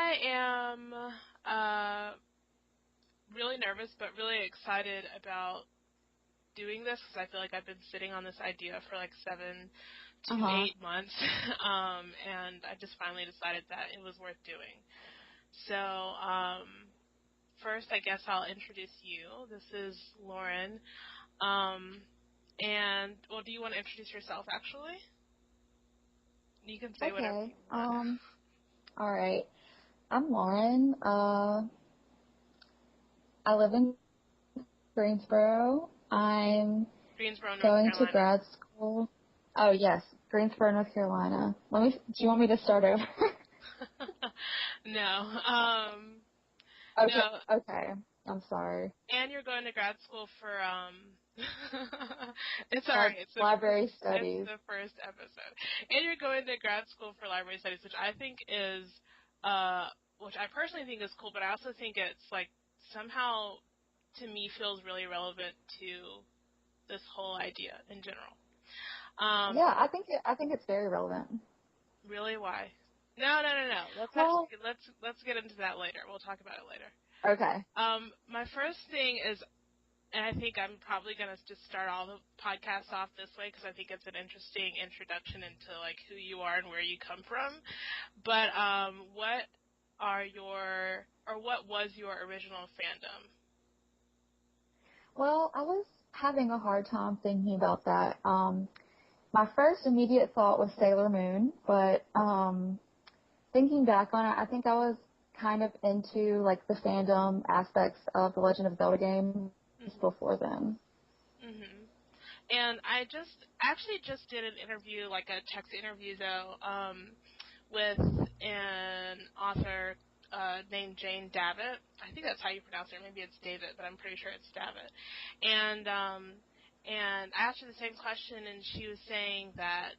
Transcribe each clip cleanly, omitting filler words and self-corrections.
I am really nervous, but really excited about doing this because I feel like I've been sitting on this idea for like 7 to 8 months, and I just finally decided that it was worth doing. So, first, I guess I'll introduce you. This is Lauren, and, well, do you want to introduce yourself, actually? You can say whatever you want. All right. I'm Lauren. I live in Greensboro. I'm Greensboro, North going Carolina. to grad school. Oh, yes, Greensboro, North Carolina. Do you want me to start over? No. Okay. No. Okay. I'm sorry. And you're going to grad school for, it's all right. It's library studies. It's the first episode. And you're going to grad school for library studies, which I think is, which I personally think is cool, but I also think it's, like, somehow, to me, feels really relevant to this whole idea in general. Yeah, I think it's very relevant. Really? Why? No. Let's get into that later. We'll talk about it later. Okay. My first thing is, and I think I'm probably going to just start all the podcasts off this way because I think it's an interesting introduction into, like, who you are and where you come from. But what was your original fandom? Well, I was having a hard time thinking about that. My first immediate thought was Sailor Moon, but thinking back on it, I think I was kind of into, like, the fandom aspects of the Legend of Zelda games before then. Mhm. And I actually just did an interview, like a text interview though, with an author named Jane Davitt. I think that's how you pronounce it. Maybe it's David, but I'm pretty sure it's Davitt. And I asked her the same question, and she was saying that,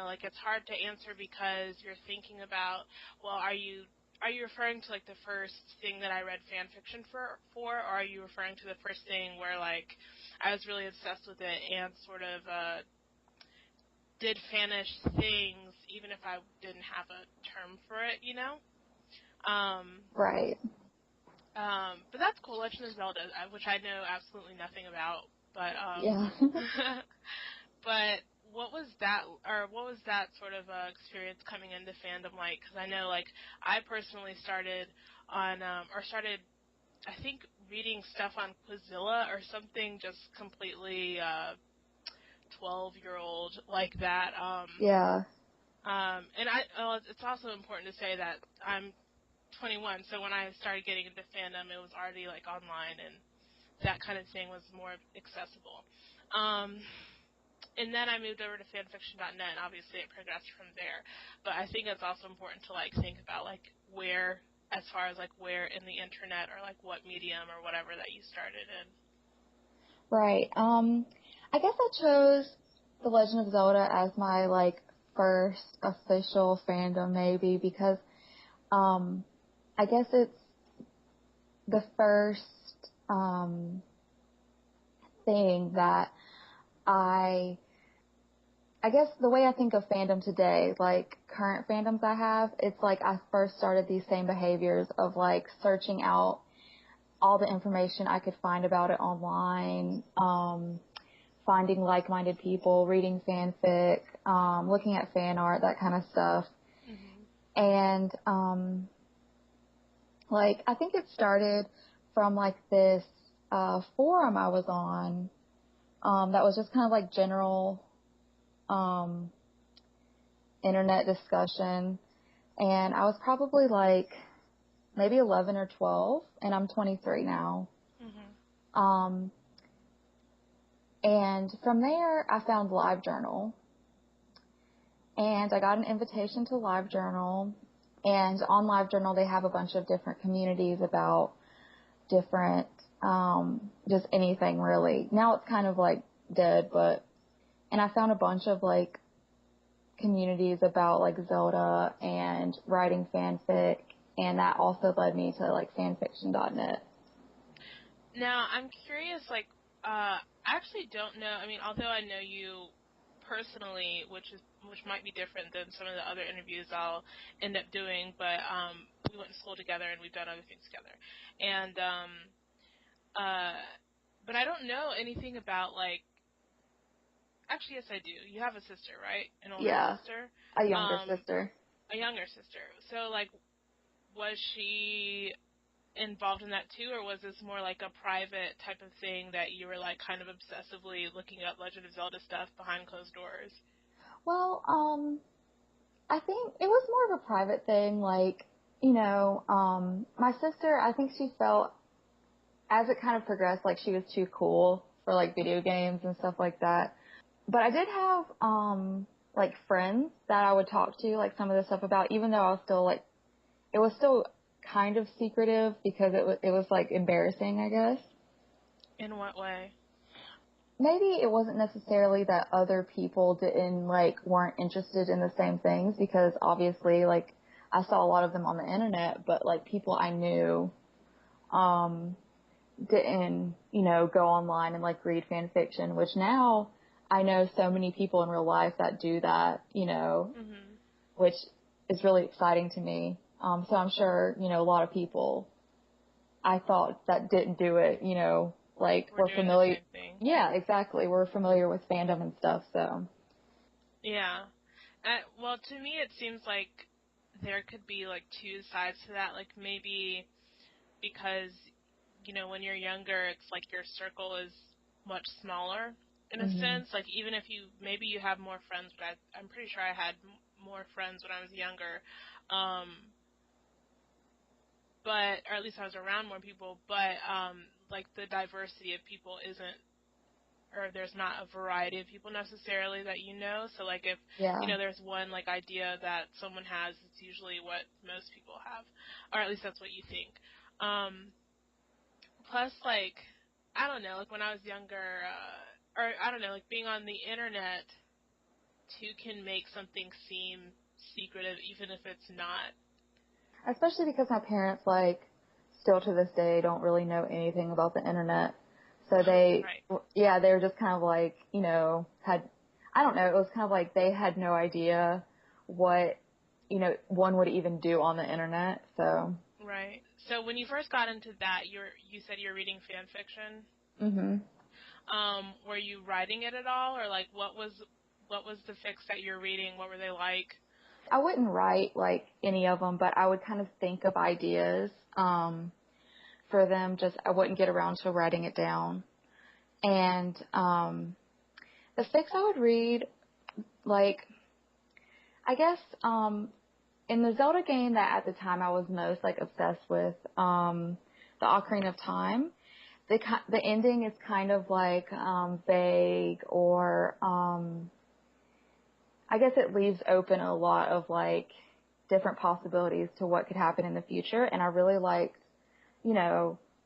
like, it's hard to answer because you're thinking about, well, are you referring to, like, the first thing that I read fan fiction for, or are you referring to the first thing where, like, I was really obsessed with it and sort of did fanish things even if I didn't have a term for it, Right. But that's cool. Legend of Zelda, which I know absolutely nothing about. But Yeah. but what was that sort of experience coming into fandom like? Because I know, like, I personally started I think reading stuff on Quizilla or something, just completely 12-year-old like that. Yeah. And it's also important to say that I'm 21, so when I started getting into fandom, it was already, like, online, and that kind of thing was more accessible. And then I moved over to fanfiction.net, and obviously it progressed from there. But I think it's also important to, like, think about, like, where, as far as, like, where in the internet or, like, what medium or whatever that you started in. Right. I guess I chose The Legend of Zelda as my, like, first official fandom, maybe, because I guess it's the first thing that I guess the way I think of fandom today, like current fandoms I have, it's like I first started these same behaviors of, like, searching out all the information I could find about it online, finding like-minded people, reading fanfic, looking at fan art, that kind of stuff. Mm-hmm. And, like, I think it started from, like, this forum I was on that was just kind of like general internet discussion. And I was probably, like, maybe 11 or 12, and I'm 23 now. Mm-hmm. And from there, I found LiveJournal. And I got an invitation to LiveJournal. And on LiveJournal, they have a bunch of different communities about different, just anything, really. Now it's kind of, like, dead, and I found a bunch of, like, communities about, like, Zelda and writing fanfic, and that also led me to, like, fanfiction.net. Now, I'm curious, like, I actually don't know. I mean, although I know you personally, which might be different than some of the other interviews I'll end up doing, but we went to school together and we've done other things together. And but I don't know anything about, like, actually, yes, I do. You have a sister, right? An older Yeah, sister? a younger sister. A younger sister. So, like, was she involved in that too, or was this more like a private type of thing that you were, like, kind of obsessively looking up Legend of Zelda stuff behind closed doors? Well, I think it was more of a private thing. Like, you know, my sister, I think she felt as it kind of progressed, like she was too cool for like video games and stuff like that. But I did have, like friends that I would talk to, like some of the stuff about, even though I was still like, it was still kind of secretive because it was like embarrassing, I guess. In what way? Maybe it wasn't necessarily that other people weren't interested in the same things, because obviously, like, I saw a lot of them on the internet, but like people I knew, didn't, go online and like read fan fiction, which now I know so many people in real life that do that, Mhm. which is really exciting to me. So I'm sure, a lot of people I thought that didn't do it, like We're we're doing the familiar. same thing. Yeah, exactly. We're familiar with fandom and stuff, so. Yeah. Well, to me, it seems like there could be, like, two sides to that. Like, maybe because, when you're younger, it's like your circle is much smaller in a Mhm. sense. Like, even if maybe you have more friends, but I'm pretty sure I had more friends when I was younger. But, or at least I was around more people, but, like, the diversity of people isn't, or there's not a variety of people necessarily that you know. So, like, if, Yeah. there's one, like, idea that someone has, it's usually what most people have. Or at least that's what you think. Plus, like, I don't know, like, when I was younger, or I don't know, like, being on the internet, too, can make something seem secretive, even if it's not. Especially because my parents, like, still to this day don't really know anything about the internet. So Right. they were just kind of like, I don't know, it was kind of like they had no idea what, one would even do on the internet, so. Right. So when you first got into that, you said you're reading fan fiction. Mhm. Were you writing it at all, or, like, what was the fics that you're reading? What were they like? I wouldn't write, like, any of them, but I would kind of think of ideas, for them, just I wouldn't get around to writing it down. And, the fics I would read, like, I guess, in the Zelda game that at the time I was most like obsessed with, the Ocarina of Time, the ending is kind of like vague, or I guess it leaves open a lot of like different possibilities to what could happen in the future, and I really liked,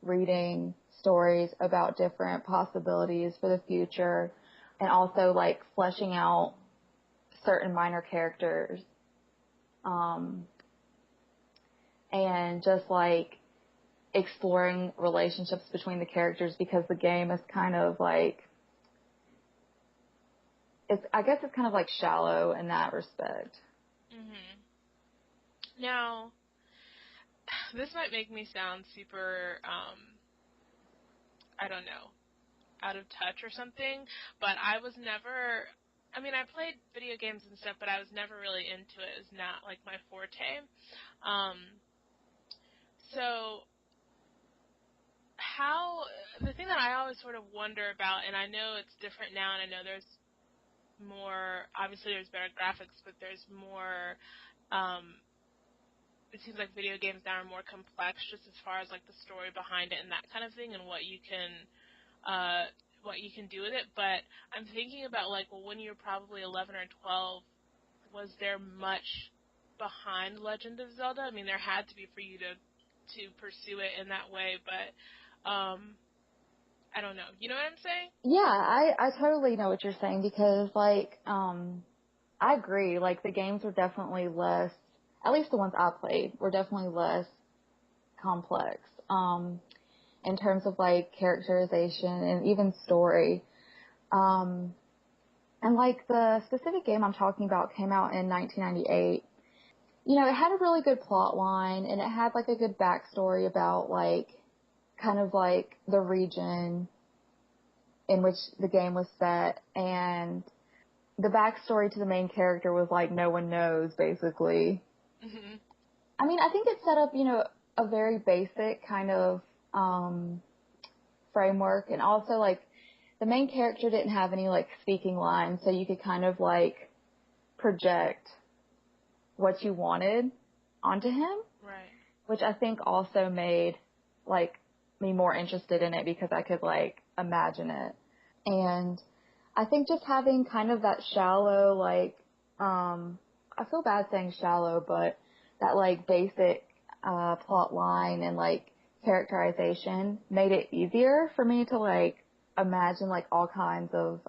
reading stories about different possibilities for the future, and also like fleshing out certain minor characters. Um, and just like exploring relationships between the characters, because the game is kind of like, I guess it's kind of like shallow in that respect. Mhm. Now, this might make me sound super, I don't know, out of touch or something, but I was never, I mean, I played video games and stuff, but I was never really into it. It's not, like, my forte. Um, so the thing that I always sort of wonder about, and I know it's different now, and I know there's more, obviously there's better graphics, but there's more, it seems like video games now are more complex, just as far as, like, the story behind it and that kind of thing, and what you can do with it. But I'm thinking about, like, well, when you were probably 11 or 12, was there much behind Legend of Zelda? I mean, there had to be for you to pursue it in that way, but I don't know. You know what I'm saying? Yeah, I totally know what you're saying, because like, I agree, like the games were definitely less, at least the ones I played, were definitely less complex, in terms of like characterization and even story. And like the specific game I'm talking about came out in 1998. it had a really good plot line, and it had, like, a good backstory about, like, kind of, like, the region in which the game was set, and the backstory to the main character was, like, no one knows, basically. Mm-hmm. I mean, I think it set up, a very basic kind of framework, and also, like, the main character didn't have any, like, speaking lines, so you could kind of, like, project what you wanted onto him. Right. Which I think also made, like, me more interested in it because I could, like, imagine it. And I think just having kind of that shallow, like, I feel bad saying shallow, but that, like, basic plot line and, like, characterization made it easier for me to, like, imagine, like, all kinds of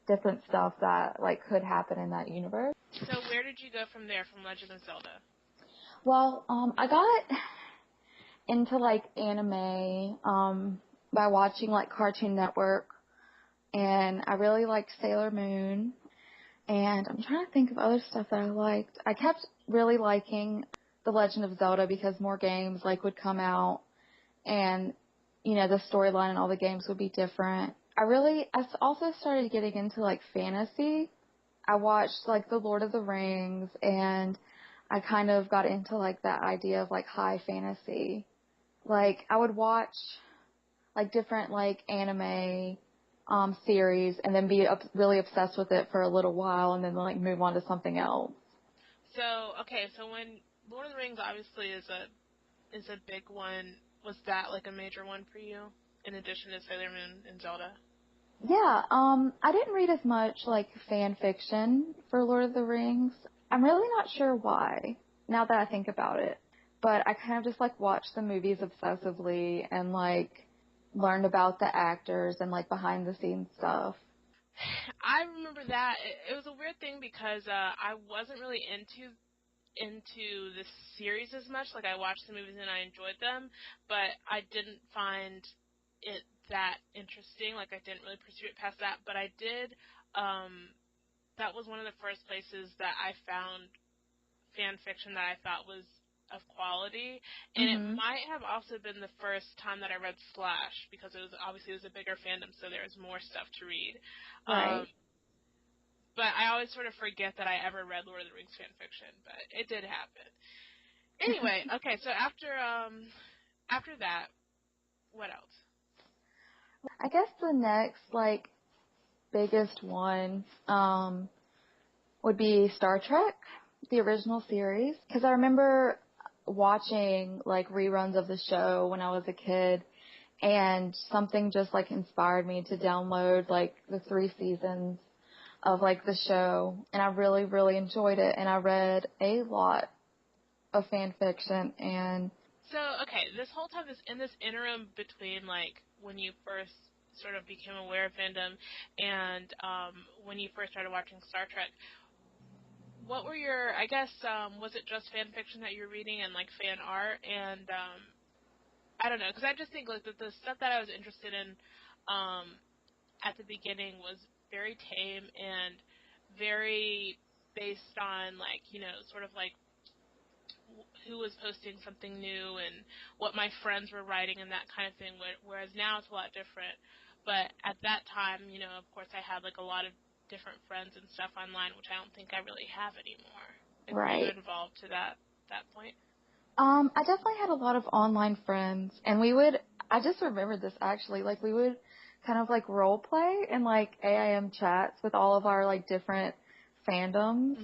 different stuff that, like, could happen in that universe. So where did you go from there, from Legend of Zelda? Well, I got into, like, anime by watching, like, Cartoon Network, and I really liked Sailor Moon, and I'm trying to think of other stuff that I liked. I kept really liking The Legend of Zelda because more games, like, would come out, and, the storyline and all the games would be different. I also started getting into, like, fantasy. I watched, like, The Lord of the Rings, and I kind of got into, like, that idea of, like, high fantasy. Like, I would watch, like, different, like, anime series and then be really obsessed with it for a little while and then, like, move on to something else. So, okay, so when Lord of the Rings obviously is a big one, was that, like, a major one for you, in addition to Sailor Moon and Zelda? Yeah, I didn't read as much, like, fan fiction for Lord of the Rings. I'm really not sure why, now that I think about it. But I kind of just, like, watched the movies obsessively and, like, learned about the actors and, like, behind-the-scenes stuff. I remember that. It was a weird thing because I wasn't really into the series as much. Like, I watched the movies and I enjoyed them, but I didn't find it that interesting. Like, I didn't really pursue it past that. But I did. That was one of the first places that I found fan fiction that I thought was of quality, and it Mm-hmm. might have also been the first time that I read Slash, because it was a bigger fandom, so there was more stuff to read. Right. But I always sort of forget that I ever read Lord of the Rings fan fiction, but it did happen. Anyway, okay, so after that, what else? I guess the next, like, biggest one would be Star Trek, the original series. Because I remember watching, like, reruns of the show when I was a kid, and something just, like, inspired me to download, like, the 3 seasons of, like, the show. And I really, really enjoyed it. And I read a lot of fan fiction. And So, okay, this whole time, in this interim between, like, when you first sort of became aware of fandom and when you first started watching Star Trek, what were your, I guess, was it just fan fiction that you were reading and, like, fan art? And I don't know, because I just think, like, the stuff that I was interested in at the beginning was very tame and very based on, like, sort of like who was posting something new and what my friends were writing and that kind of thing, whereas now it's a lot different. But at that time, of course, I had, like, a lot of different friends and stuff online, which I don't think I really have anymore. Like, were you right. involved to that point? I definitely had a lot of online friends, and I just remembered this actually, like, we would kind of, like, role play in, like, AIM chats with all of our, like, different fandoms,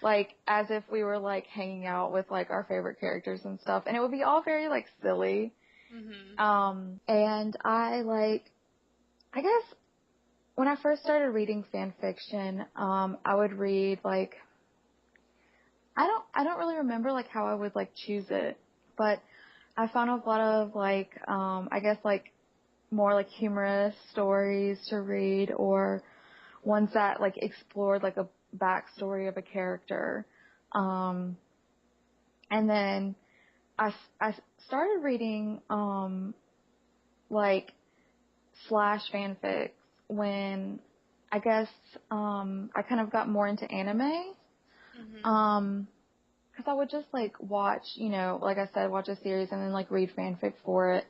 like, as if we were, like, hanging out with, like, our favorite characters and stuff, and it would be all very, like, silly. Mhm. And I guess when I first started reading fan fiction, I would read, like, I don't really remember, like, how I would, like, choose it, but I found a lot of, like, I guess, like, more, like, humorous stories to read, or ones that, like, explored, like, a backstory of a character. And then I started reading, like, slash fanfics when I guess, I kind of got more into anime. Mhm. Because I would just, like, watch, you know, like I said, watch a series and then, like, read fanfic for it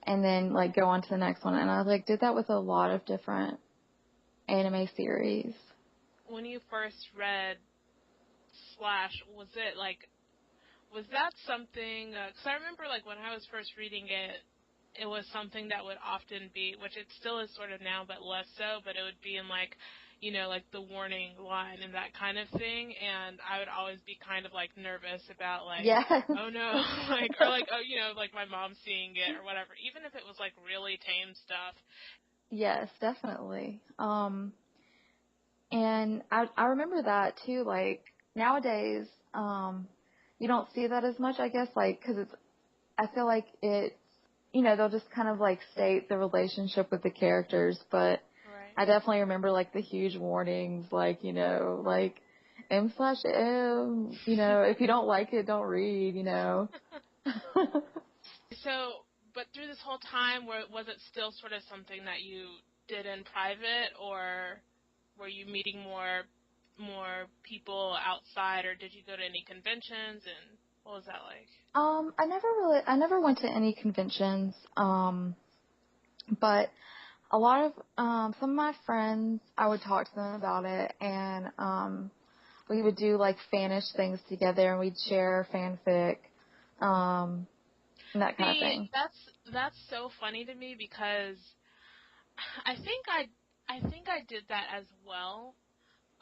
and then, like, go on to the next one. And I, like, did that with a lot of different anime series. When you first read Slash, was that something, because I remember, like, when I was first reading it, it was something that would often be, which it still is sort of now, but less so, but it would be in, like, you know, like, the warning line and that kind of thing, and I would always be kind of, like, nervous about, like, Yes. oh, no, like, or, like, oh, you know, like, my mom seeing it or whatever, even if it was, like, really tame stuff. Yes, definitely. And I remember that too, like, nowadays, you don't see that as much, I guess, like, because I feel like it's, you know, they'll just kind of, like, state the relationship with the characters, but Right. I definitely remember, like, the huge warnings, like, you know, like, M/M, you know, if you don't like it, don't read, you know. So, but through this whole time, was it still sort of something that you did in private, or were you meeting more people outside, or did you go to any conventions, and what was that like? I never went to any conventions, but a lot of, some of my friends, I would talk to them about it, and, we would do, like, fanish things together, and we'd share fanfic, and that kind of See, thing. that's so funny to me because I think I did that as well.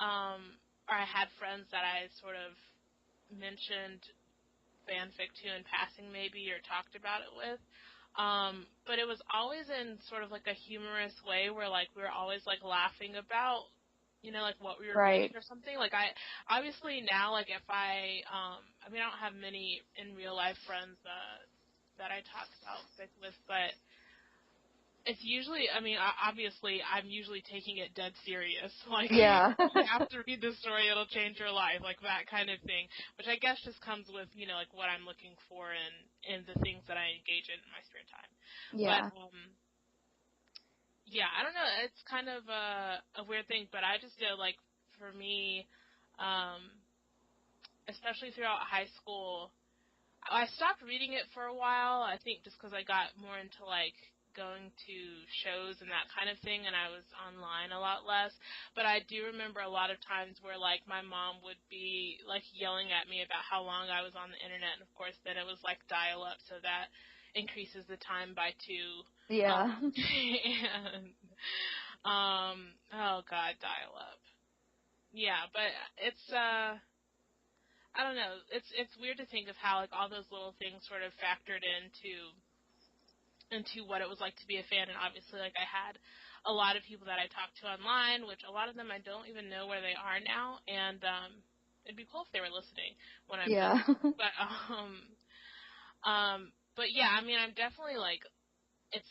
Or I had friends that I sort of mentioned fanfic to in passing maybe or talked about it with. But it was always in sort of like a humorous way where like we were always like laughing about, you know, like what we were reading Right. or something. Like I obviously now like if I mean I don't have many in real life friends that I talk about fic with, but it's usually, I mean, obviously, I'm usually taking it dead serious. Like, Yeah. you have to read this story, it'll change your life, like that kind of thing. Which I guess just comes with, you know, like what I'm looking for in the things that I engage in my spare time. But, Yeah. yeah, I don't know, it's kind of a weird thing, but I just feel like, for me, um, especially throughout high school, I stopped reading it for a while. I think just because I got more into like going to shows and that kind of thing, and I was online a lot less. But I do remember a lot of times where like my mom would be like yelling at me about how long I was on the internet, and of course then it was like dial up, so that increases the time by 2. Yeah. And oh god, dial up. Yeah, but it's I don't know. It's weird to think of how like all those little things sort of factored into what it was like to be a fan. And obviously, like I had a lot of people that I talked to online, which a lot of them I don't even know where they are now. And it'd be cool if they were listening when I'm done. Yeah. But but yeah, I mean, I'm definitely like it's.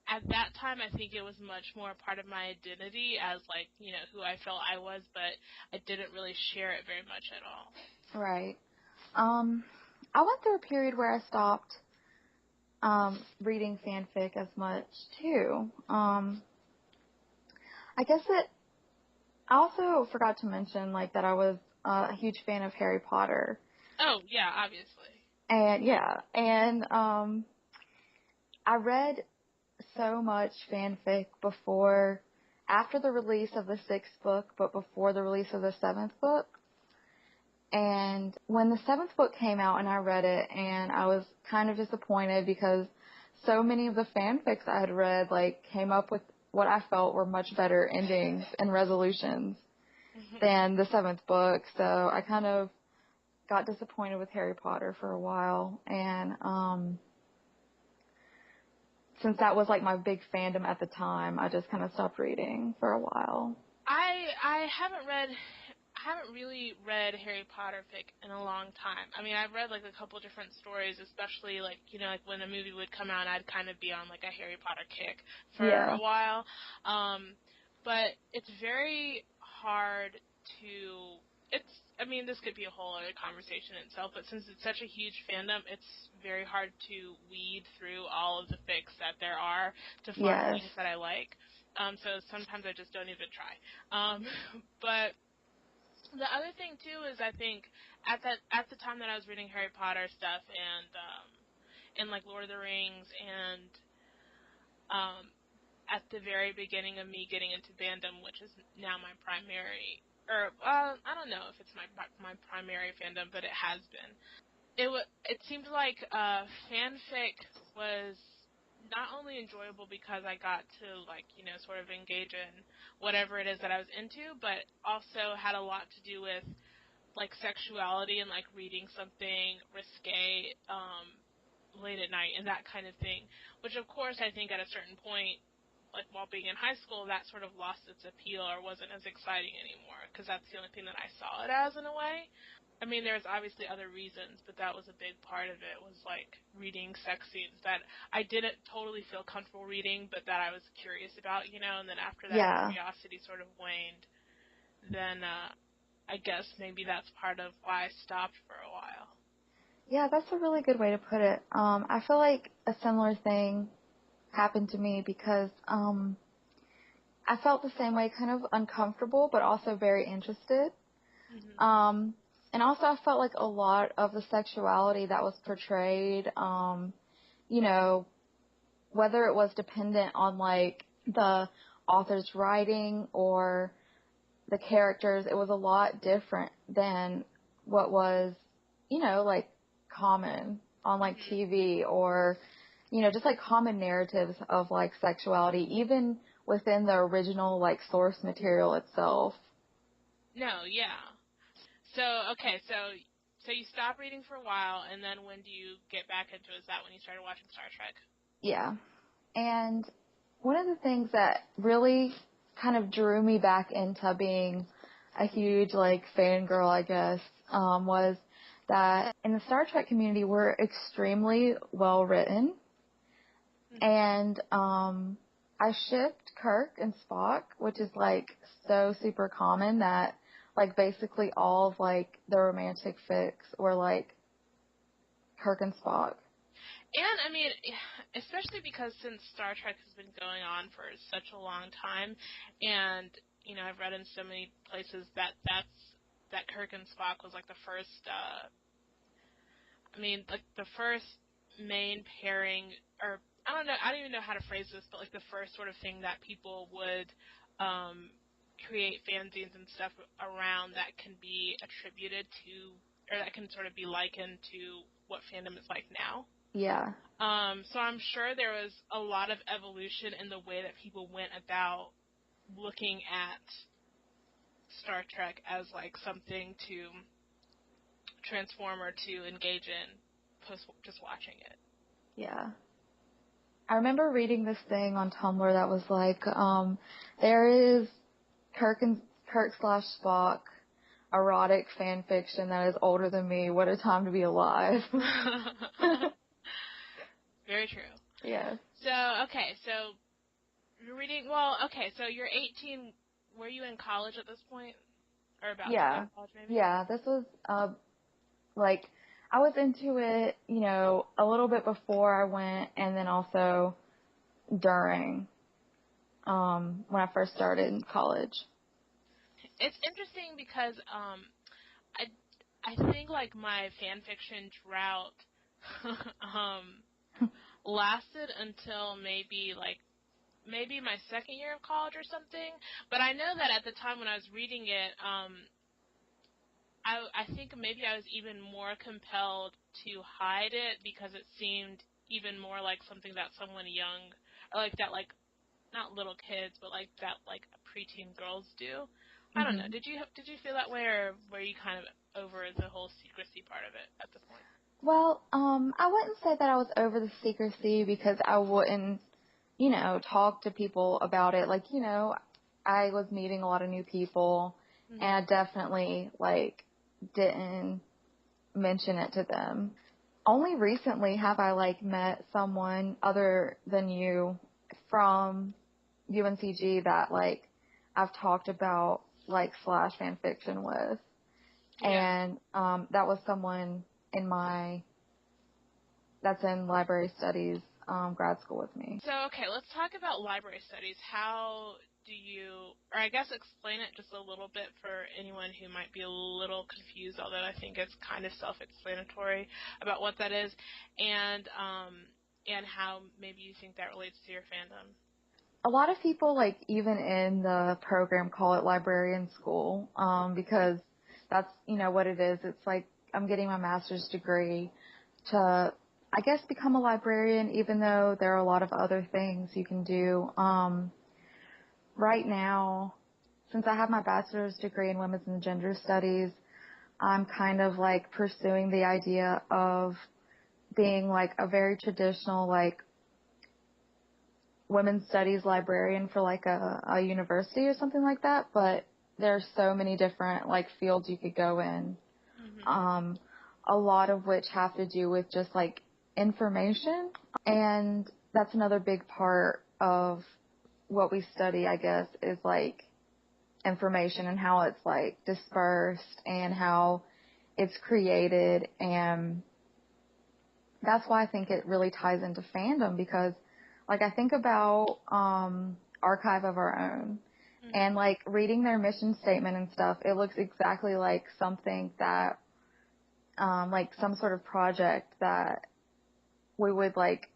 At that time, I think it was much more part of my identity as, like, you know, who I felt I was, but I didn't really share it very much at all. Right. Um, I went through a period where I stopped, reading fanfic as much too. I guess I also forgot to mention, like, that I was a huge fan of Harry Potter. Oh, yeah, obviously. And yeah, and I read so much fanfic after the release of the sixth book, but before the release of the seventh book. And when the seventh book came out and I read it, and I was kind of disappointed because so many of the fanfics I had read, like, came up with what I felt were much better endings and resolutions than the seventh book. So I kind of got disappointed with Harry Potter for a while. And since that was like my big fandom at the time, I just kind of stopped reading for a while. I haven't really read Harry Potter fic in a long time. I mean, I've read like a couple different stories, especially like, you know, like when a movie would come out, I'd kind of be on like a Harry Potter kick for Yeah. a while. But it's very hard to it's I mean, this could be a whole other conversation in itself, but since it's such a huge fandom, it's very hard to weed through all of the fics that there are to find Yes. things that I like. So sometimes I just don't even try. But The other thing too is I think at the time that I was reading Harry Potter stuff and like Lord of the Rings and at the very beginning of me getting into fandom, which is now my primary, or I don't know if it's my primary fandom, but it has been. It seemed like fanfic was not only enjoyable because I got to like sort of engage in whatever it is that I was into, but also had a lot to do with like sexuality and like reading something risque late at night and that kind of thing, which of course I think at a certain point, like while being in high school, that sort of lost its appeal or wasn't as exciting anymore because that's the only thing that I saw it as in a way. I mean, there's obviously other reasons, but that was a big part of it, was like reading sex scenes that I didn't totally feel comfortable reading, but that I was curious about, and then after that Yeah. curiosity sort of waned, then I guess maybe that's part of why I stopped for a while. Yeah, that's a really good way to put it. I feel like a similar thing happened to me because I felt the same way, kind of uncomfortable, but also very interested. Mm-hmm. And also I felt like a lot of the sexuality that was portrayed, you know, whether it was dependent on like the author's writing or the characters, it was a lot different than what was, like common on like Mm-hmm. TV or, just like common narratives of like sexuality, even within the original like source material itself. No, yeah. So, okay, so you stop reading for a while, and then when do you get back into it? Is that when you started watching Star Trek? Yeah. And one of the things that really kind of drew me back into being a huge like fangirl, I guess, was that in the Star Trek community we're extremely well written. Mm-hmm. And I shipped Kirk and Spock, which is like so super common that like basically all of like the romantic fics were like Kirk and Spock. And, I mean, especially because since Star Trek has been going on for such a long time, and, I've read in so many places that Kirk and Spock was like the first, like the first main pairing, or I don't even know how to phrase this, but like the first sort of thing that people would create fanzines and stuff around that can be attributed to, or that can sort of be likened to what fandom is like now. Yeah. So I'm sure there was a lot of evolution in the way that people went about looking at Star Trek as like something to transform or to engage in post just watching it. Yeah. I remember reading this thing on Tumblr that was like, there is Kirk slash Spock erotic fan fiction that is older than me. What a time to be alive. Very true. Yes. So you're reading. Well, okay. So you're 18. Were you in college at this point, or about to go to Yeah. college, maybe? Yeah. This was, like, I was into it, a little bit before I went and then also during, when I first started in college. It's interesting because I I think like my fan fiction drought um lasted until maybe my second year of college or something. But I know that at the time when I was reading it, I think maybe I was even more compelled to hide it because it seemed even more like something that someone young, or like that, like not little kids, but like that, like preteen girls do. I don't know. hmm Did you feel that way, or were you kind of over the whole secrecy part of it at the point? Well, I wouldn't say that I was over the secrecy because I wouldn't, talk to people about it. Like, I was meeting a lot of new people and I Mhm. definitely, like, didn't mention it to them. Only recently have I, like, met someone other than you from UNCG that, like, I've talked about, like, slash fan fiction with. Yeah. And, that was someone in that's in library studies, grad school with me. So, okay, let's talk about library studies. How do you, or I guess explain it just a little bit for anyone who might be a little confused, although I think it's kind of self-explanatory about what that is, and how maybe you think that relates to your fandom. A lot of people, like, even in the program, call it librarian school, because that's, what it is. It's like I'm getting my master's degree to, I guess, become a librarian, even though there are a lot of other things you can do. Right now, since I have my bachelor's degree in women's and gender studies, I'm kind of like pursuing the idea of being like a very traditional, like, women's studies librarian for like a university or something like that. But there's so many different like fields you could go in. Mm-hmm. A lot of which have to do with just like information. And that's another big part of what we study, I guess, is like information and how it's like dispersed and how it's created. And that's why I think it really ties into fandom, because like I think about Archive of Our Own, and Mm-hmm. like reading their mission statement and stuff, it looks exactly like something that like some sort of project that we would like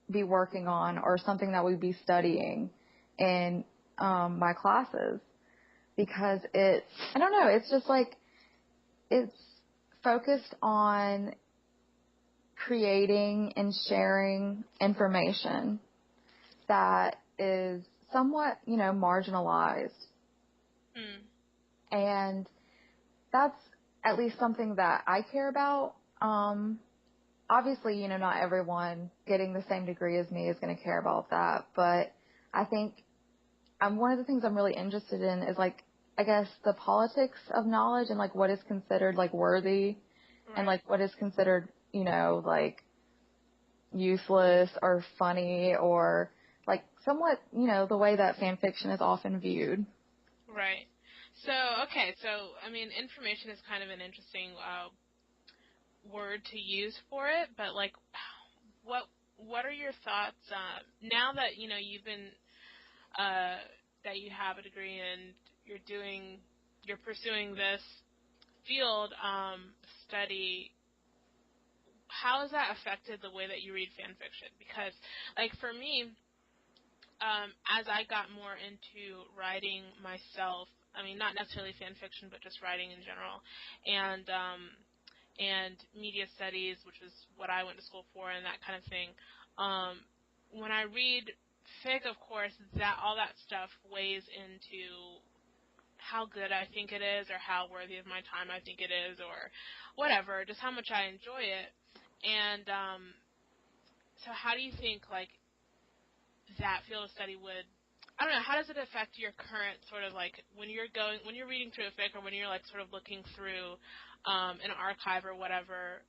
be working on, or something that we'd be studying in my classes, because I don't know, it's just like it's focused on creating and sharing information that is somewhat, marginalized. Mm. And that's at least something that I care about. Obviously, not everyone getting the same degree as me is going to care about that, but I think one of the things I'm really interested in is like, I guess, the politics of knowledge, and like what is considered like worthy, and Right. like what is considered, like useless or funny, or like somewhat, the way that fan fiction is often viewed. Right. So, okay, so, I mean, information is kind of an interesting word to use for it, but, like, what are your thoughts, now that, you've been, uh, that you have a degree and you're pursuing this field, study, how has that affected the way that you read fan fiction? Because, like, for me, as I got more into writing myself, I mean, not necessarily fan fiction, but just writing in general, and media studies, which is what I went to school for, and that kind of thing. When I read fic, of course, that all that stuff weighs into how good I think it is, or how worthy of my time I think it is, or whatever, just how much I enjoy it. And so, how do you think, like, that field of study would, I don't know, how does it affect your current sort of, like, when you're reading through a fic, or when you're like sort of looking through an archive or whatever?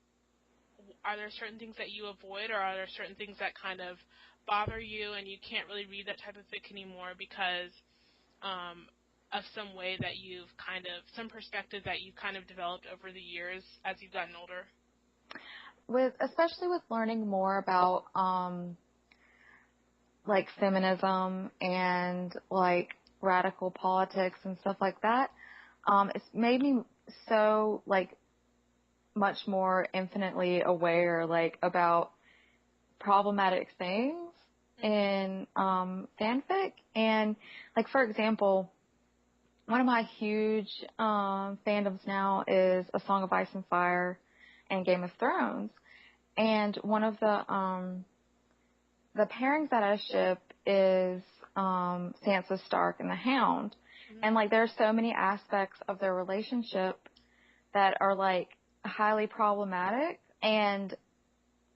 Are there certain things that you avoid, or are there certain things that kind of bother you and you can't really read that type of fic anymore because of some way that some perspective that you've kind of developed over the years as you've gotten older? Especially with learning more about like feminism and like radical politics and stuff like that, it's made me so like much more infinitely aware like about problematic things Mm-hmm. in fanfic. And like, for example, one of my huge fandoms now is A Song of Ice and Fire and Game of Thrones. And one of the pairings that I ship is Sansa Stark and the Hound. Mm-hmm. And like, there's so many aspects of their relationship that are like highly problematic. And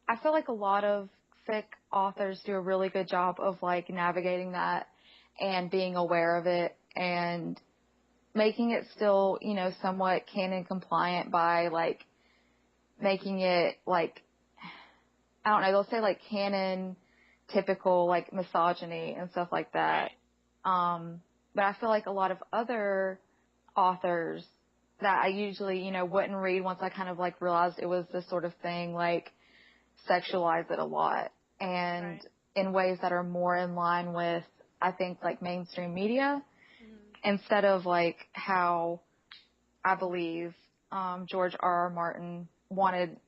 I feel like a lot of fic authors do a really good job of like navigating that and being aware of it, and making it still, somewhat canon compliant by like making it like, I don't know, they'll say like canon typical like misogyny and stuff like that. Right. But I feel like a lot of other authors that I usually, wouldn't read once I kind of like realized it was this sort of thing, like sexualize it a lot, and Right. in ways that are more in line with I think, like, mainstream media, Mm-hmm. instead of, like, how I believe George R. R. Martin wanted,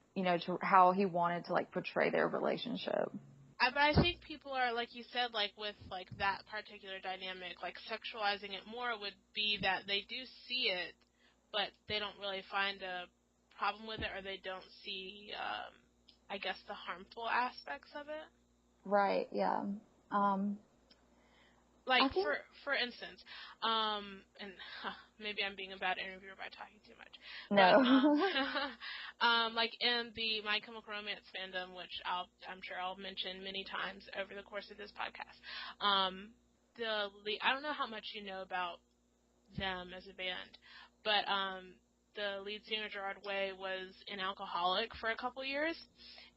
how he wanted to, like, portray their relationship. But I think people are, like you said, like with like that particular dynamic, like sexualizing it more would be that they do see it, but they don't really find a problem with it, or they don't see, I guess, the harmful aspects of it. Right, yeah. Like I think, for instance, and maybe I'm being a bad interviewer by talking too much, but no. like in the My Chemical Romance fandom, which I'm sure I'll mention many times over the course of this podcast. I don't know how much you know about them as a band, but the lead singer Gerard Way was an alcoholic for a couple years,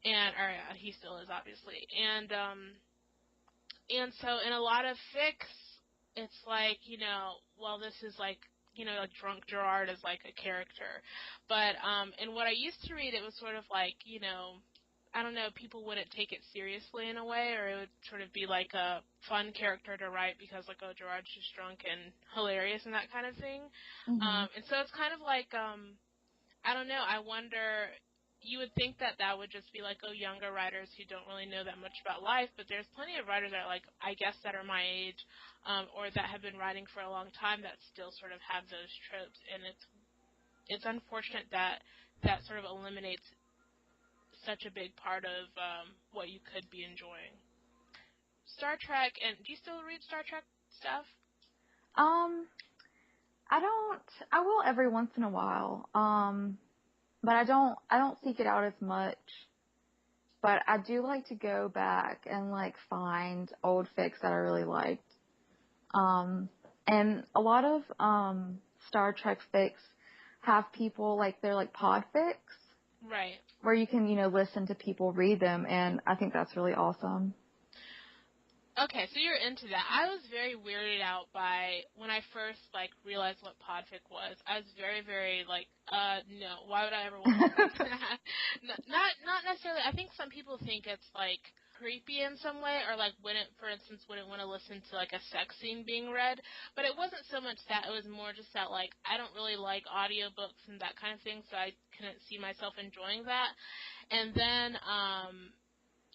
he still is obviously, and so in a lot of fics, it's like, well, this is like, like drunk Gerard is like a character. But in what I used to read, it was sort of like, I don't know, people wouldn't take it seriously in a way, or it would sort of be like a fun character to write because, like, oh, Gerard's just drunk and hilarious and that kind of thing. Mm-hmm. And so it's kind of like, I don't know. I wonder. You would think that that would just be like, oh, younger writers who don't really know that much about life, but there's plenty of writers that are like, I guess, that are my age, or that have been writing for a long time that still sort of have those tropes, and it's unfortunate that that sort of eliminates such a big part of what you could be enjoying. Star Trek, and do you still read Star Trek stuff? Um, I will every once in a while. But I don't seek it out as much. But I do like to go back and, like, find old fics that I really liked. And a lot of Star Trek fics have people, like, they're like pod fics, Right. where you can, listen to people read them, and I think that's really awesome. Okay, so you're into that. I was very weirded out by when I first realized what podfic was. I was very, very no. Why would I ever want to listen to that? Not necessarily. I think some people think it's like creepy in some way, or like for instance, wouldn't want to listen to like a sex scene being read. But it wasn't so much that. It was more just that like I don't really like audiobooks and that kind of thing, so I couldn't see myself enjoying that. And then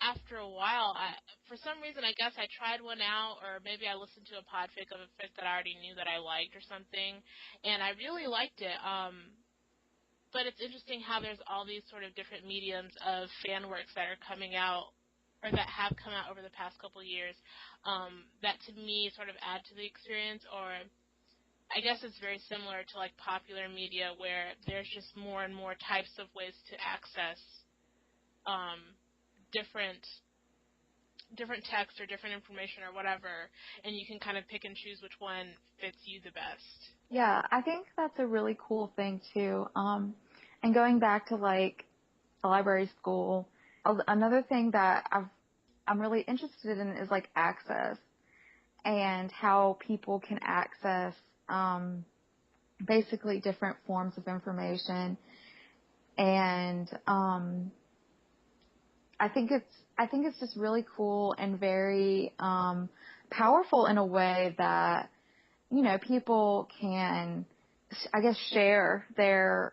after a while, for some reason, I guess I tried one out, or maybe I listened to a podfic of a fic that I already knew that I liked or something, and I really liked it. But it's interesting how there's all these sort of different mediums of fan works that are coming out, or that have come out over the past couple of years, that to me sort of add to the experience, or I guess it's very similar to like popular media where there's just more and more types of ways to access different text or different information or whatever, and you can kind of pick and choose which one fits you the best. Yeah, I think that's a really cool thing too. And going back to, like, library school, another thing that I'm really interested in is, like, access, and how people can access basically different forms of information. And I think it's just really cool and very powerful in a way that, people can, I guess, share their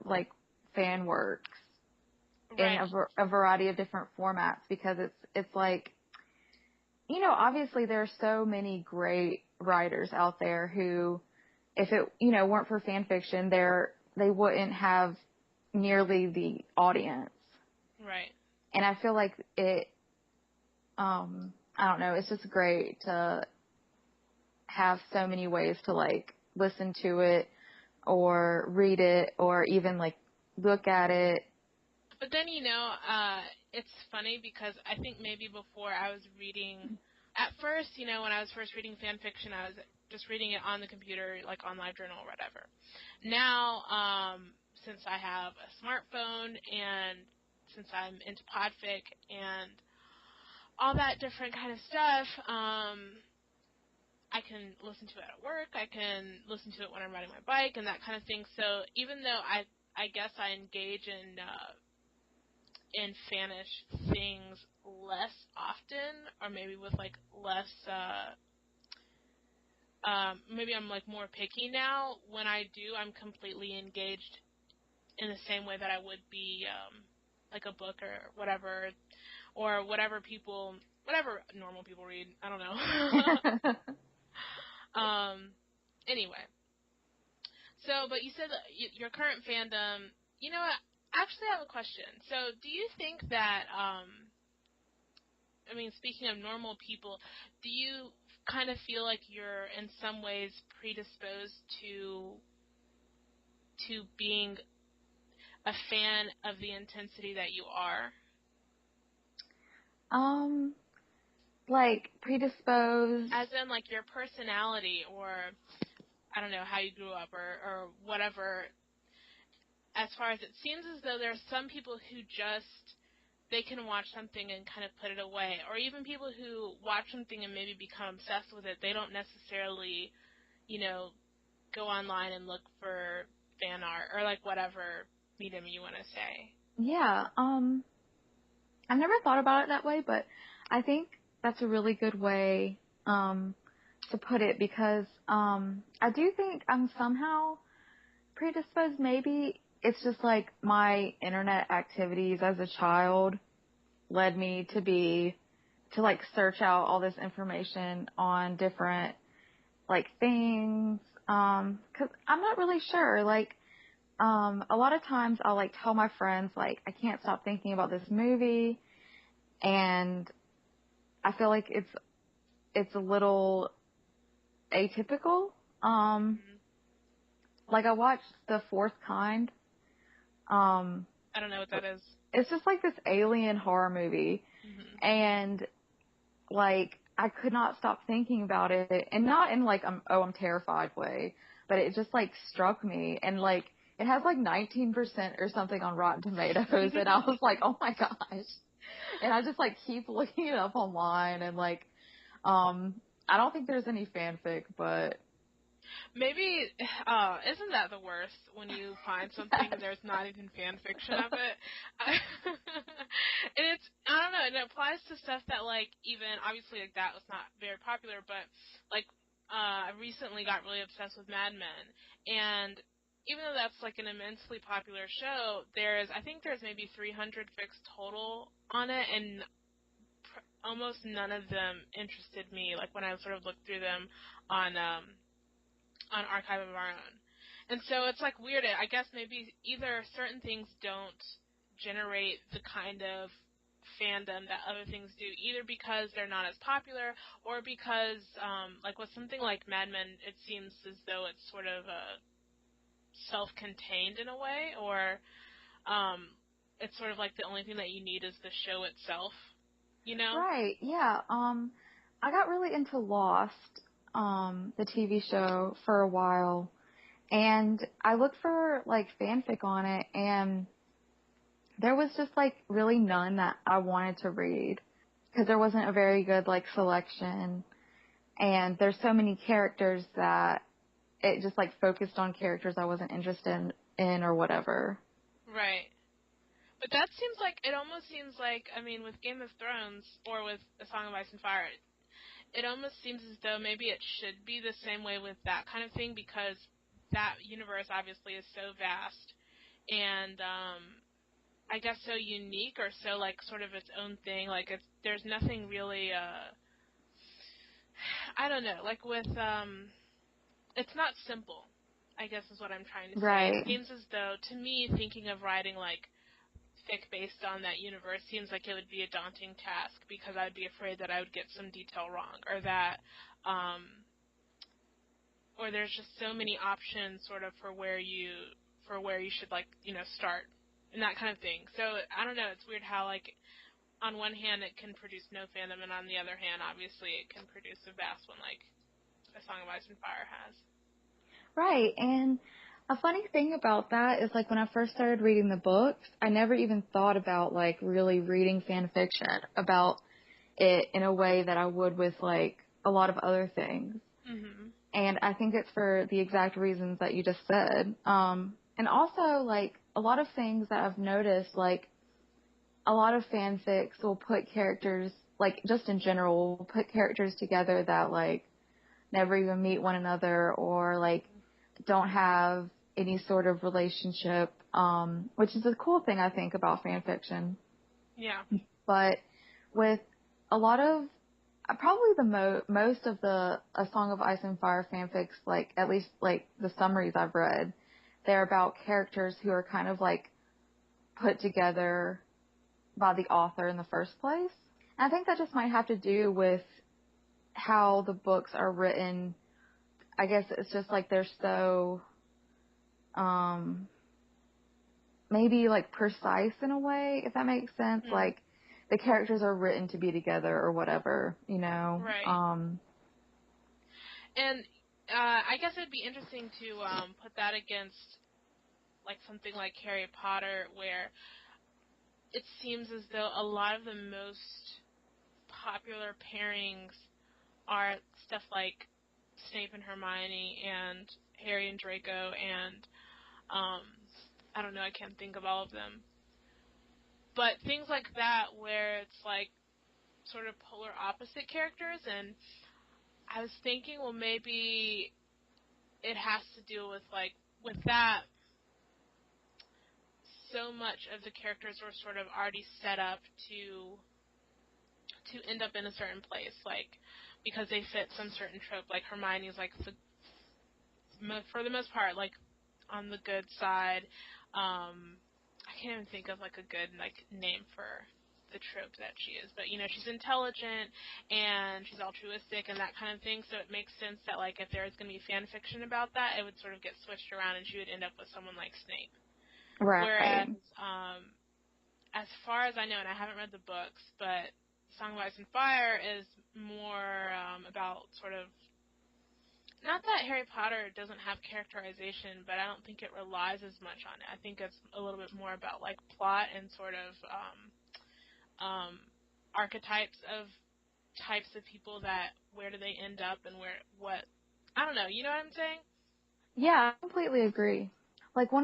like fan works in Right. a variety of different formats, because it's like, obviously there are so many great writers out there who, if it, weren't for fan fiction, they wouldn't have nearly the audience. Right. And I feel like it, I don't know, it's just great to have so many ways to, like, listen to it or read it or even, like, look at it. But then, it's funny because I think maybe before I was reading, at first, when I was first reading fan fiction, I was just reading it on the computer, like on LiveJournal or whatever. Now, since I have a smartphone and since I'm into podfic and all that different kind of stuff, I can listen to it at work. I can listen to it when I'm riding my bike and that kind of thing. So even though I guess I engage in fanish things less often, or maybe with like less. Maybe I'm like more picky now. When I do, I'm completely engaged in the same way that I would be like a book or whatever normal people read. I don't know. Anyway. So, but you said that your current fandom, you know what? Actually, I have a question. So, do you think that, speaking of normal people, do you kind of feel like you're in some ways predisposed to being a fan of the intensity that you are? Like predisposed. As in, like, your personality, or I don't know, how you grew up, or whatever. As far as it seems as though there are some people who just, they can watch something and kind of put it away. Or even people who watch something and maybe become obsessed with it, they don't necessarily, go online and look for fan art or like whatever medium you want to say. Yeah, I've never thought about it that way, but I think that's a really good way to put it, because I do think I'm somehow predisposed. Maybe it's just like my internet activities as a child led me to like search out all this information on different like things, 'cause I'm not really sure. Like, a lot of times I'll like tell my friends, like, I can't stop thinking about this movie, and I feel like it's a little atypical. Like I watched The Fourth Kind. I don't know what that is. It's just like this alien horror movie, and like I could not stop thinking about it, and not in like I'm terrified way, but it just like struck me, and like it has like 19% or something on Rotten Tomatoes, and I was like, oh my gosh, and I just like keep looking it up online, and like I don't think there's any fanfic, but maybe isn't that the worst when you find something and there's not even fan fiction of it? And it's, I don't know, and it applies to stuff that, like, even obviously like that was not very popular, but like I recently got really obsessed with Mad Men, and even though that's like an immensely popular show, I think there's maybe 300 fics total on it, and almost none of them interested me, like when I sort of looked through them on Archive of Our Own. And so it's like weird. I guess maybe either certain things don't generate the kind of fandom that other things do, either because they're not as popular, or because, like with something like Mad Men, it seems as though it's sort of self-contained in a way, or it's sort of like the only thing that you need is the show itself, you know? right, yeah. I got really into Lost, the TV show, for a while, and I looked for like fanfic on it, and there was just like really none that I wanted to read, because there wasn't a very good like selection, and there's so many characters that it just like focused on characters I wasn't interested in or whatever. Right. But that seems like, it almost seems like, with Game of Thrones or with A Song of Ice and Fire, it almost seems as though maybe it should be the same way with that kind of thing, because that universe obviously is so vast and I guess so unique, or so like sort of its own thing. Like there's nothing really I don't know, like with it's not simple, I guess is what I'm trying to say. It Right. seems as though, to me, thinking of writing like fic based on that universe seems like it would be a daunting task, because I'd be afraid that I would get some detail wrong, or that or there's just so many options sort of for where you should, like, start and that kind of thing. So I don't know, it's weird how, like, on one hand it can produce no fandom, and on the other hand obviously it can produce a vast one, like A Song of Ice and Fire has. Right. And a funny thing about that is, like, when I first started reading the books, I never even thought about like really reading fan fiction about it in a way that I would with like a lot of other things. Mhm. And I think it's for the exact reasons that you just said. And also, like, a lot of things that I've noticed, like, a lot of fanfics will put characters, like, just in general, will put characters together that, like, never even meet one another or, like, don't have any sort of relationship, which is a cool thing, I think, about fanfiction. Yeah. But with a lot of, probably the most of the A Song of Ice and Fire fanfics, like, at least, like, the summaries I've read, they're about characters who are kind of, like, put together by the author in the first place. And I think that just might have to do with how the books are written. I guess it's just like they're so, maybe like precise in a way, if that makes sense. Like the characters are written to be together or whatever, you know? Right. And I guess it'd be interesting to put that against like something like Harry Potter, where it seems as though a lot of the most popular pairings are stuff like Snape and Hermione and Harry and Draco and I don't know, I can't think of all of them. But things like that where it's like sort of polar opposite characters, and I was thinking, well, maybe it has to do with like with that so much of the characters were sort of already set up to end up in a certain place, like because they fit some certain trope. Like Hermione's like for the most part like on the good side. I can't even think of like a good like name for the trope that she is, but you know, she's intelligent and she's altruistic and that kind of thing, so it makes sense that like if there was going to be fan fiction about that, it would sort of get switched around and she would end up with someone like Snape. Right. Whereas as far as I know, and I haven't read the books, but Song of Ice and Fire is more about sort of, not that Harry Potter doesn't have characterization, but I don't think it relies as much on it. I think it's a little bit more about like plot and sort of archetypes of types of people, that where do they end up and what, I don't know, you know what I'm saying? Yeah, I completely agree. Like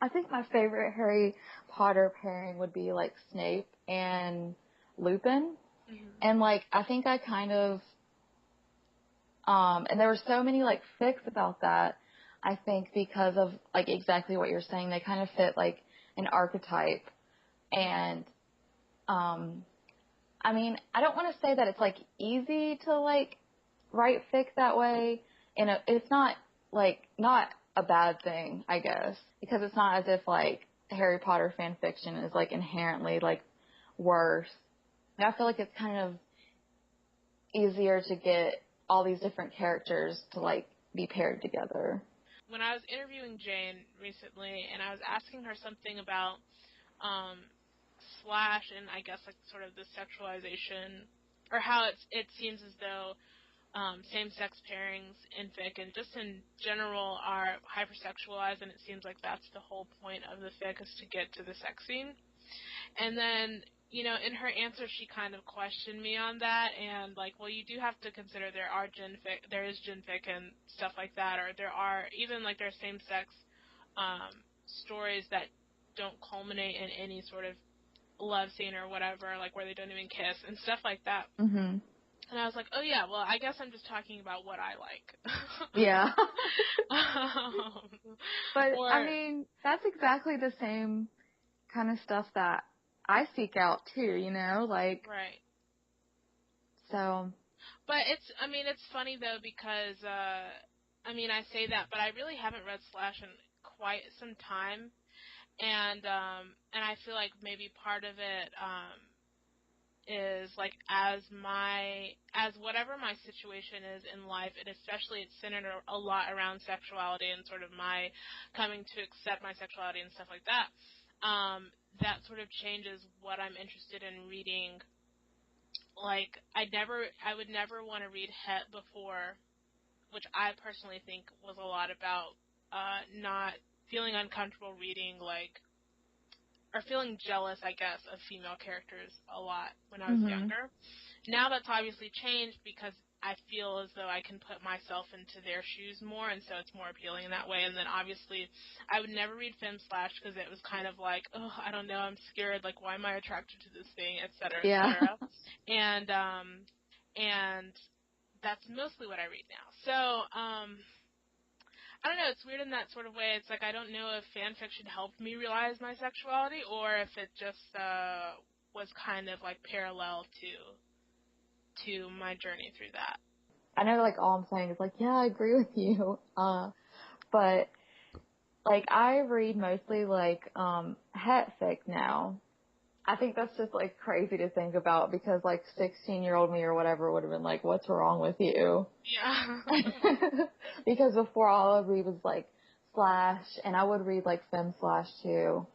I think my favorite Harry Potter pairing would be like Snape and Lupin. Mm-hmm. And like, I think I kind of, and there were so many like fics about that. I think because of like exactly what you're saying, they kind of fit like an archetype. And, I mean, I don't want to say that it's like easy to like write fic that way. And it's not like, not a bad thing, I guess, because it's not as if like Harry Potter fan fiction is like inherently like worse. And I feel like it's kind of easier to get all these different characters to like be paired together. When I was interviewing Jane recently and I was asking her something about slash and I guess like sort of the sexualization, or how it seems as though same-sex pairings in fic and just in general are hypersexualized, and it seems like that's the whole point of the fic, is to get to the sex scene. And then, you know, in her answer, she kind of questioned me on that, and like, well, you do have to consider there is gen fic and stuff like that, or there are even like there's same-sex stories that don't culminate in any sort of love scene or whatever, like where they don't even kiss and stuff like that. Mm-hmm. And I was like, oh yeah, well, I guess I'm just talking about what I like. Yeah. But Or, I mean, that's exactly the same kind of stuff that I seek out too, you know, like, right. so. But it's funny though, because, I say that, but I really haven't read Slash in quite some time. And I feel like maybe part of it, is like as whatever my situation is in life, and especially it's centered a lot around sexuality and sort of my coming to accept my sexuality and stuff like that. That sort of changes what I'm interested in reading. Like I would never want to read Het before, which I personally think was a lot about not feeling uncomfortable reading like, or feeling jealous, I guess, of female characters a lot when I was Mm-hmm. younger. Now that's obviously changed because I feel as though I can put myself into their shoes more, and so it's more appealing in that way. And then obviously, I would never read Fem Slash because it was kind of like, oh, I don't know, I'm scared. Like, why am I attracted to this thing, et cetera, et Yeah. cetera. And that's mostly what I read now. So, I don't know, it's weird in that sort of way. It's like I don't know if fan fiction helped me realize my sexuality or if it just was kind of like parallel to my journey through that. I know, like, all I'm saying is, like, yeah, I agree with you. But, like, I read mostly, like, het fic now. I think that's just, like, crazy to think about because, like, 16-year-old me or whatever would have been like, what's wrong with you? Yeah. Because before all I would read was, like, Slash, and I would read, like, Fem Slash, too.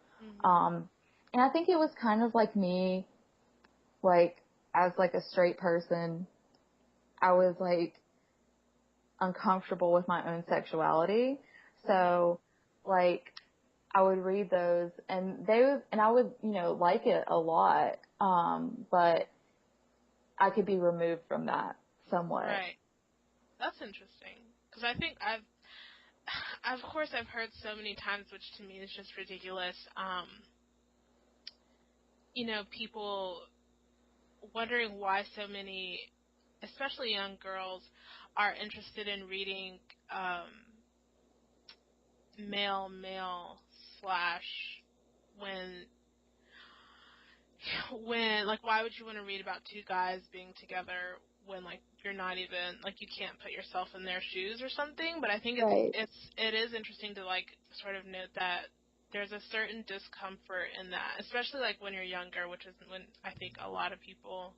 Mm-hmm. And I think it was kind of like me, like, as, like, a straight person, I was, like, uncomfortable with my own sexuality. So, like, I would read those and I would, like it a lot. But I could be removed from that somewhat. Right. That's interesting. Because I think of course I've heard so many times, which to me is just ridiculous, people wondering why so many, especially young girls, are interested in reading male slash when like why would you want to read about two guys being together when like you're not even like you can't put yourself in their shoes or something. But I think Right. it is interesting to like sort of note that there's a certain discomfort in that, especially like when you're younger, which is when I think a lot of people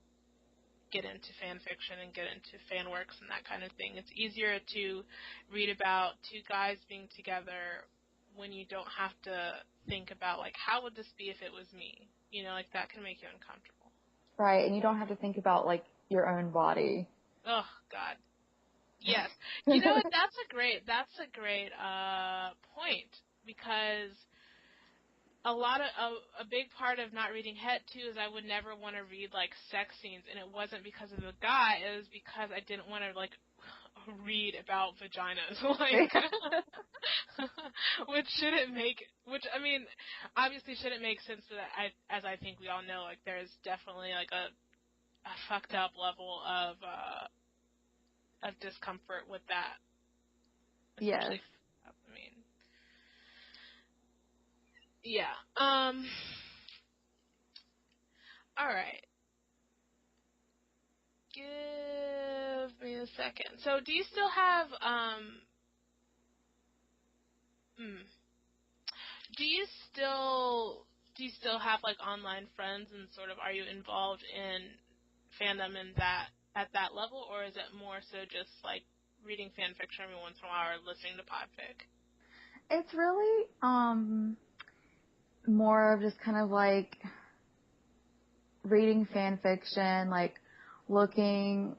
get into fan fiction and get into fan works and that kind of thing. It's easier to read about two guys being together when you don't have to think about, like, how would this be if it was me? Like, that can make you uncomfortable. Right. And you don't have to think about, like, your own body. Oh, God. Yes. You know what? That's a great point, because a big part of not reading het too is I would never want to read like sex scenes, and it wasn't because of the guy, it was because I didn't want to like read about vaginas, like which I mean obviously shouldn't make sense, but as I think we all know, like there's definitely like a fucked up level of discomfort with that, Yes. especially I mean yeah. All right. Give me a second. So, do you still have hmm, do you still have like online friends, and sort of are you involved in fandom in that at that level, or is it more so just like reading fan fiction every once in a while or listening to podfic? It's really, more of just kind of like reading fan fiction, like looking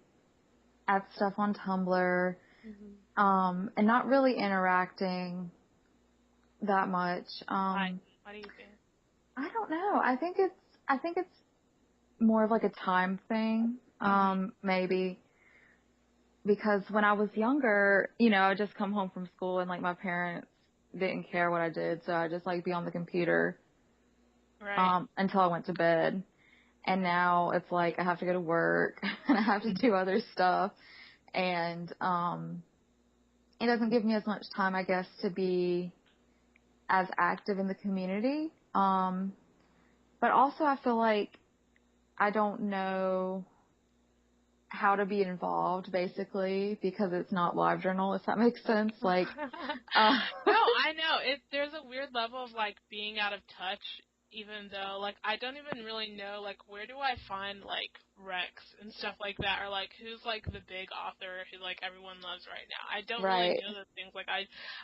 at stuff on Tumblr, Mm-hmm. and not really interacting that much. Why? Why do you think? I don't know. I think it's more of like a time thing. Mm-hmm. Maybe because when I was younger, I'd just come home from school and like my parents didn't care what I did, so I'd just like be on the computer, Right. until I went to bed. And now it's like I have to go to work and I have to do other stuff, and it doesn't give me as much time, I guess, to be as active in the community. But also I feel like I don't know how to be involved, basically, because it's not LiveJournal, if that makes sense. Like, No, I know. There's a weird level of like being out of touch, even though like I don't even really know like where do I find like Rex and stuff like that, or like who's like the big author who like everyone loves right now. I don't really right, know those things. Like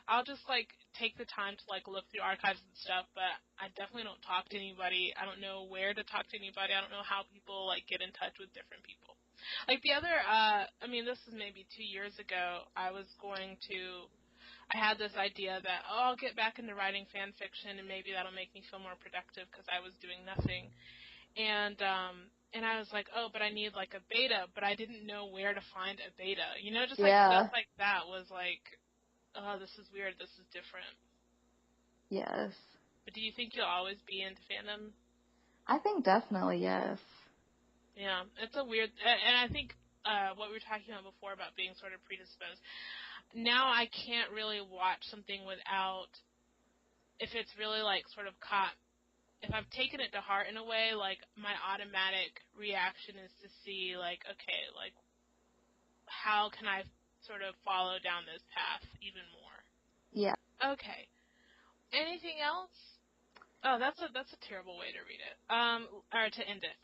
I'll just like take the time to like look through archives and stuff, but I definitely don't talk to anybody. I don't know where to talk to anybody. I don't know how people like get in touch with different people. Like the other, I mean, this is maybe 2 years ago. I had this idea that, I'll get back into writing fan fiction and maybe that'll make me feel more productive because I was doing nothing. And I was like, oh, but I need like a beta, but I didn't know where to find a beta. Just like Yeah. stuff like that was like, oh, this is weird, this is different. Yes. But do you think you'll always be into fandom? I think definitely yes. Yeah, it's a weird, and I think what we were talking about before about being sort of predisposed. Now I can't really watch something without, if it's really like sort of caught, if I've taken it to heart in a way, like my automatic reaction is to see like, okay, like how can I sort of follow down this path even more? Yeah. Okay. Anything else? Oh, that's a terrible way to read it. Or to end it.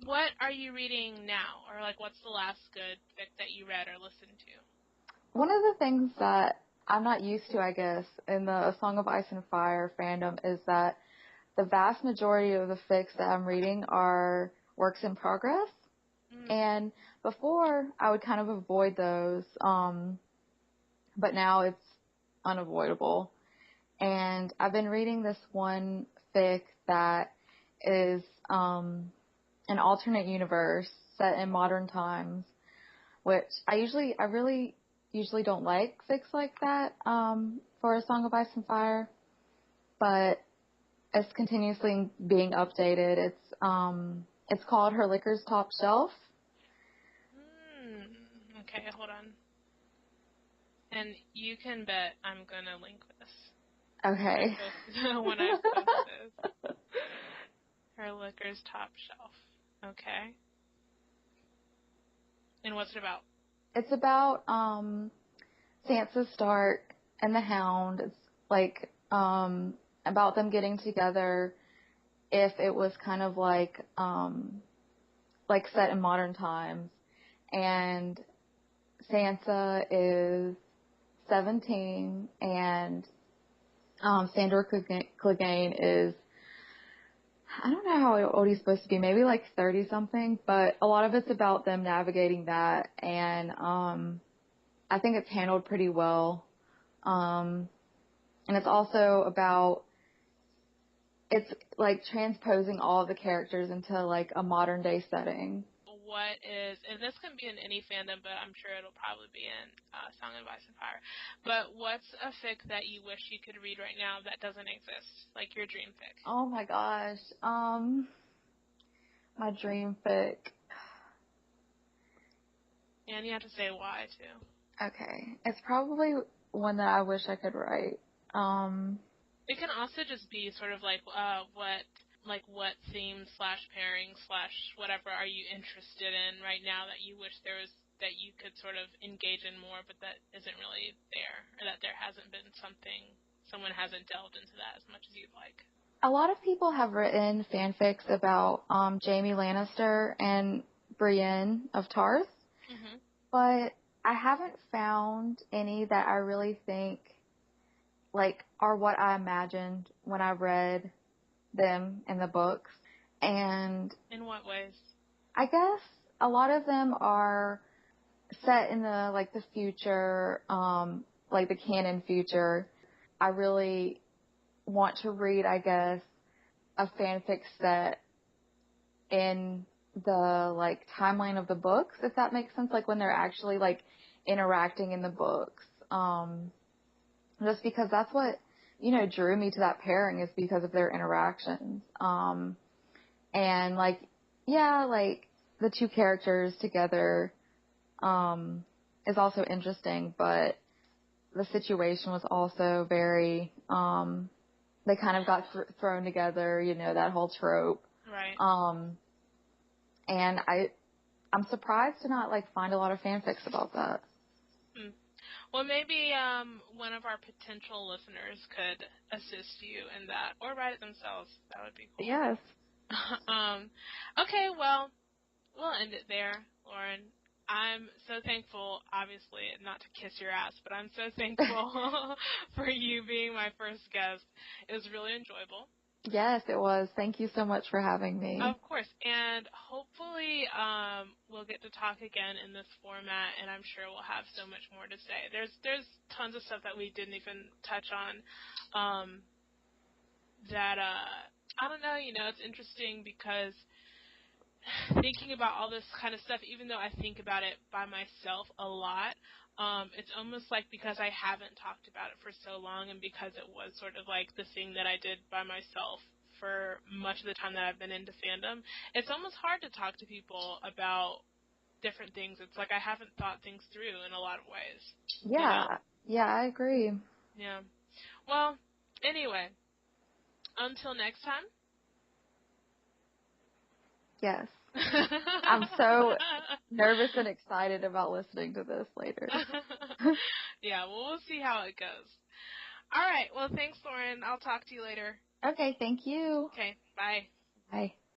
What are you reading now? Or like what's the last good fic that you read or listened to? One of the things that I'm not used to, I guess, in the A Song of Ice and Fire fandom is that the vast majority of the fics that I'm reading are works in progress. And before, I would kind of avoid those, but now it's unavoidable. And I've been reading this one fic that is an alternate universe set in modern times, which I really usually don't like fics like that for A Song of Ice and Fire, but it's continuously being updated. It's called Her Liquor's Top Shelf. Okay, hold on. And you can bet I'm gonna link this. Okay. When I post this. Her Liquor's Top Shelf. Okay. And what's it about? It's about Sansa Stark and the Hound. It's like about them getting together if it was kind of like set in modern times. And Sansa is 17 and Sandor Clegane is, I don't know how old he's supposed to be, maybe like 30 something, but a lot of it's about them navigating that, and I think it's handled pretty well. And it's also about, it's like transposing all of the characters into like a modern day setting. What is, and this can be in any fandom, but I'm sure it'll probably be in Song of Ice and Fire. But what's a fic that you wish you could read right now that doesn't exist? Like your dream fic? Oh my gosh. My dream fic. And you have to say why, too. Okay. It's probably one that I wish I could write. It can also just be sort of like what theme / pairing / whatever are you interested in right now that you wish there was, that you could sort of engage in more, but that isn't really there, or that there hasn't been someone hasn't delved into that as much as you'd like. A lot of people have written fanfics about Jaime Lannister and Brienne of Tarth, but I haven't found any that I really think like are what I imagined when I read them in the books. And in what ways? I guess a lot of them are set in the future, like the canon future. I really want to read, I guess, a fanfic set in the timeline of the books, if that makes sense, like when they're actually interacting in the books. Just because that's what, drew me to that pairing, is because of their interactions. And the two characters together is also interesting, but the situation was also very, they kind of got thrown together, that whole trope. Right. And I'm surprised to not find a lot of fanfics about that. Well, maybe one of our potential listeners could assist you in that, or write it themselves. That would be cool. Yes. Okay, well, we'll end it there, Lauren. I'm so thankful, obviously, not to kiss your ass, but I'm so thankful for you being my first guest. It was really enjoyable. Yes, it was. Thank you so much for having me. Of course, and hopefully we'll get to talk again in this format, and I'm sure we'll have so much more to say. There's tons of stuff that we didn't even touch on that I don't know, it's interesting because thinking about all this kind of stuff, even though I think about it by myself a lot, it's almost like because I haven't talked about it for so long and because it was sort of like the thing that I did by myself for much of the time that I've been into fandom, it's almost hard to talk to people about different things. It's like I haven't thought things through in a lot of ways. Yeah. Yeah, I agree. Yeah. Well, anyway, until next time. Yes. I'm so nervous and excited about listening to this later. Yeah, well, we'll see how it goes. All right. Well, thanks, Lauren. I'll talk to you later. Okay, thank you. Okay, bye. Bye.